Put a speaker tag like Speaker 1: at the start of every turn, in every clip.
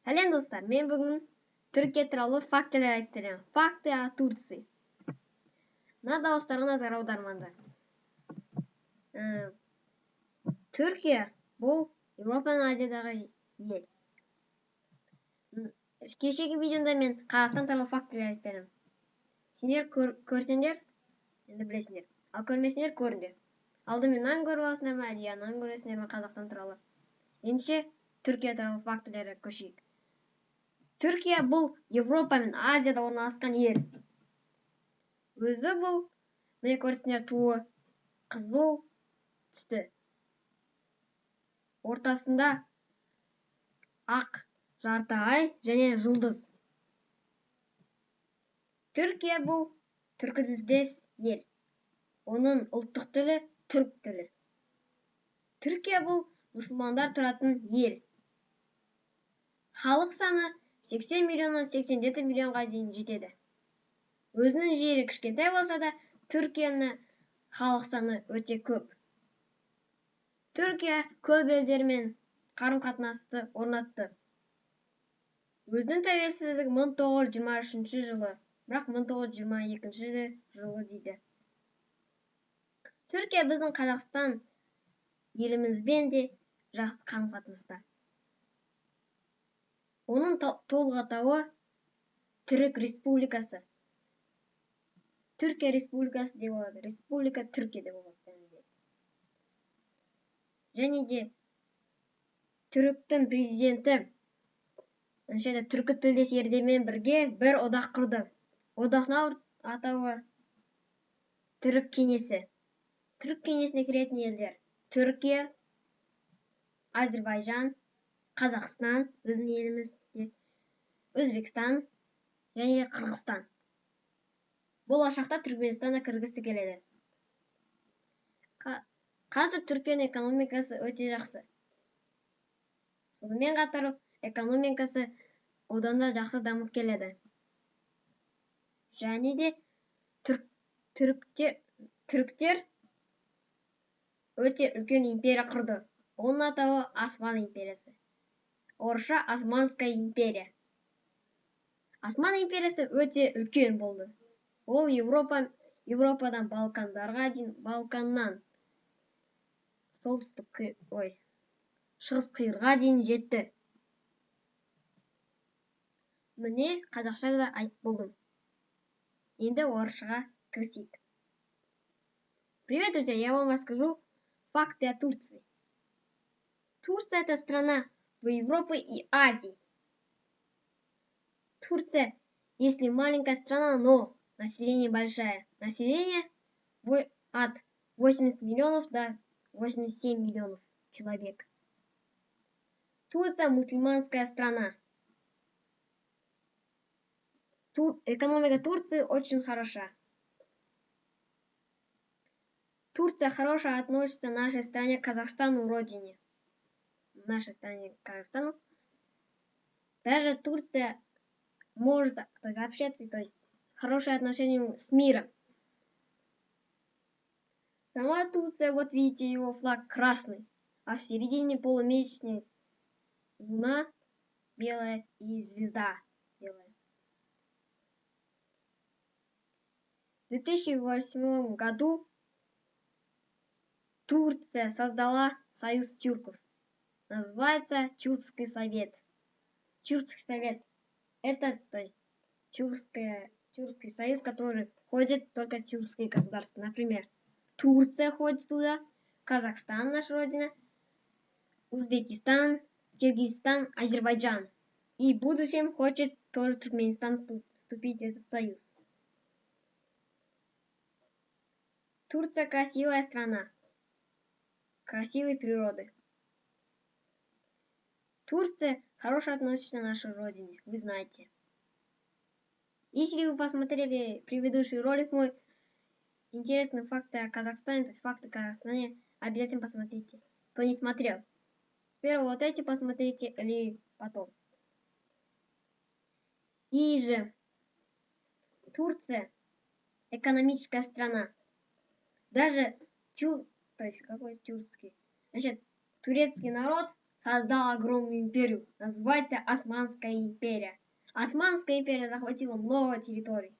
Speaker 1: Сәлем достар, мен бүгін Түркия туралы фактілер айтып беремін. Факты о Турции. Мына дауыстарға назар аударыңдар. Түркия бұл Еуропаның Азиядағы ел. Кешегі видеода мен Қазақстан туралы фактілер айтып беремін. Сендер көрсеңдер, енді білесіңдер. Ал көрмесеңдер көріңдер. Алдыменен көріп аласыңдар ма, әлде янан көресіңдер ме Қазақстан туралы? Ендеше Түркия туралы фактілерге көшейік. Түркия бұл Европа мен Азияда орналасқан ел. Өзі бұл, міне көрсеңдер, туы қызыл түсті. Ортасында ақ жарты ай және жұлдыз. Түркия бұл түркітілдес ел. Оның ұлттық тілі түрк тілі. Түркия бұл мұсылмандар тұратын ел. Халық саны 80 миллионнан 87 миллионға дейін жетеді. Өзінің жері кішкентай болса да, Түркияның халық саны өте көп. Түркия көп елдермен қарым-қатынасты орнатты. Өзінің тәуелсіздігі 1923 жылы, бірақ 1922 жылы дейді. Түркия біздің Қазақстан елімізбен де жақсы қарым-қатынаста. Оның толық атауы Түрік Республикасы. Түркия Республикасы деп болады. Республика Түркия деп болады. Және де Түріктің президенті түркі тілдес елдермен бірге бір одақ құрды. Одақтың атауы Түрік кеңесі. Түрік кеңесіне кіретін елдер: Түркия, Әзербайжан, Қазақстан, біздің еліміз, Өзбекстан және Қырғызстан. Болашақта Түркменстан да кіргісі келеді. Қазір Түркияның экономикасы өте жақсы. Сонымен қатар экономикасы одан да жақсы дамып келеді. Және де түріктер өте үлкен империя құрды. Оның атауы Осман империясы. Орысша Османская империя. Осман империясы өте үлкен болды. Ол Европадан Балкандарға дейін, Балканнан шығыс қиырға дейін жетті. Міне қазақша да айтып болдым. Енді орысшаға кірісейік. Привет, друзья, я вам расскажу факты о Турции. Турция — это страна в Европе и Азии. Турция, если маленькая страна, но население большое. Население от 80 миллионов до 87 миллионов человек. Турция мусульманская страна. Экономика Турции очень хороша. Турция хорошо относится к нашей стране Казахстану, родине. Нашей стране Казахстану. Даже Турция может общаться, то есть хорошее отношение с миром. Сама Турция, вот видите, его флаг красный, а в середине полумесячный луна белая и звезда белая. В 2008 году Турция создала союз тюрков. Называется Тюркский совет. Тюркский совет — это, то есть, Тюркский союз, который входит только тюркские государства. Например, Турция входит туда, Казахстан, наша родина, Узбекистан, Киргизстан, Азербайджан. И в будущем хочет тоже Туркменистан вступить в этот союз. Турция красивая страна, красивой природы. Турция хорошо относится к нашей родине, вы знаете. Если вы посмотрели предыдущий ролик мой, интересные факты о Казахстане, то есть факты о Казахстане, обязательно посмотрите. Кто не смотрел, сперва вот эти посмотрите или потом. И же Турция экономическая страна. Даже то есть какой тюркский? Значит, турецкий народ создал огромную империю. Называется Османская империя. Османская империя захватила много территорий.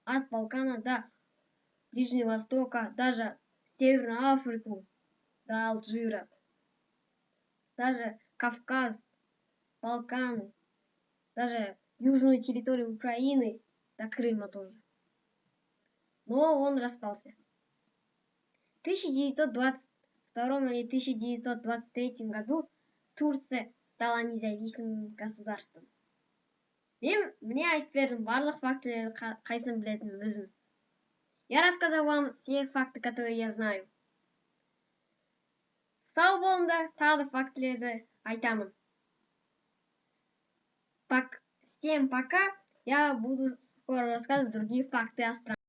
Speaker 1: От Балкана до Ближнего Востока, даже Северную Африку, до Алжира. Даже Кавказ, Балканы, даже южную территорию Украины, до Крыма тоже. Но он распался. В 1922 или 1923 году Турция стала независимым государством. Мне айтып барлық фактілерді қайсын білетінім өзім. Я рассказал вам все факты, которые я знаю. Сау болыңдар, тағы да фактілерді айтамын. Всем пока. Я буду скоро рассказывать другие факты о странах.